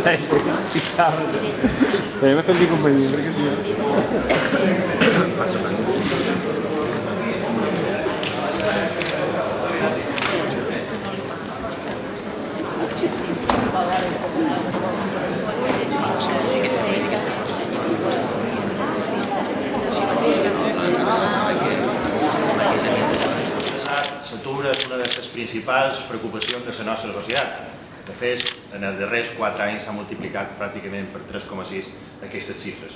M'ha fet dir companyia, perquè sí. L'atur és una de les principals preocupacions de la nostra societat. De fet, en els darrers 4 anys s'ha multiplicat pràcticament per 3,6 aquestes xifres.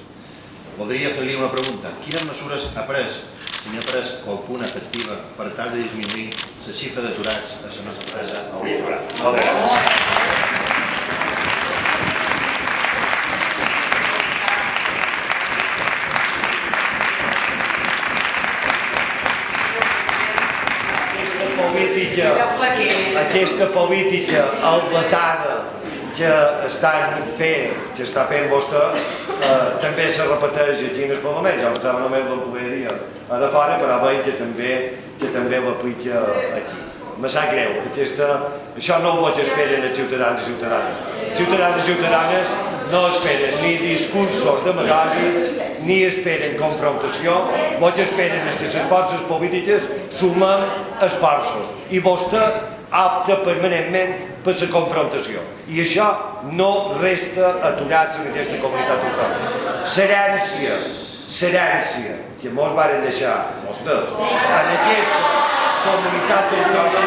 Voldria fer-li una pregunta. Quines mesures ha pres, si n'ha pres alguna efectiva, per tal de disminuir la xifra d'aturats a la nostra empresa Hauria Llobregat? Moltes gràcies. Aquesta política albatada que està fent vostè també se repeteix aquí en el Parlament. Jo pensava només l'emplearia a de fora, però veig que també l'aplica aquí. Me sap greu, això no ho esperen els ciutadans i ciutadanes. Ciutadans i ciutadanes no esperen ni discursos demagògics, ni esperen confrontació, esperen que les forces polítiques sumem esforços. I vostè opta permanentment per la confrontació. I això no resta aturats en aquesta comunitat autònoma. L'herència que ens varen deixar vostès en aquesta comunitat autònoma,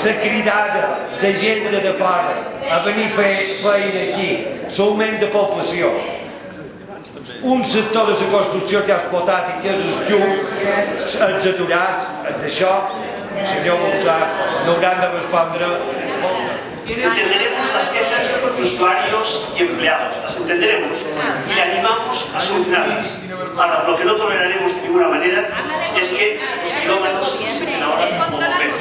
la cridada de gent de fora a venir a fer feina aquí, l'augment de població, un sector de la construcció que ha explotat i que és els llums, els aturats, d'això, senyor Bolsà, no hauran de respondre. Entenderemos las quejas de usuarios y empleados, las entenderemos y le animamos a solucionarlas. Ahora, lo que no toleraremos de ninguna manera es que los kilómetros se den ahora como bomberos.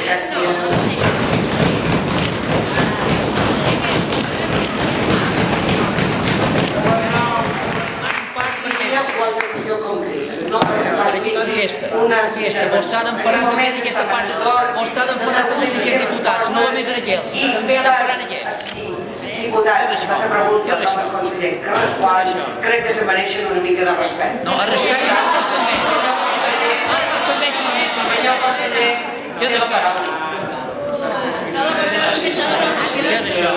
Aquesta, vostè ha d'emparar també aquesta part, vostè ha d'emparar polítics i diputats, no només en aquells, també ha d'emparar en aquells. Diputat, fa la pregunta al conseller, que respon, crec que se mereixen una mica de respecte. No, el respecte a altres també. Senyor conseller, té la paraula. Jo d'això.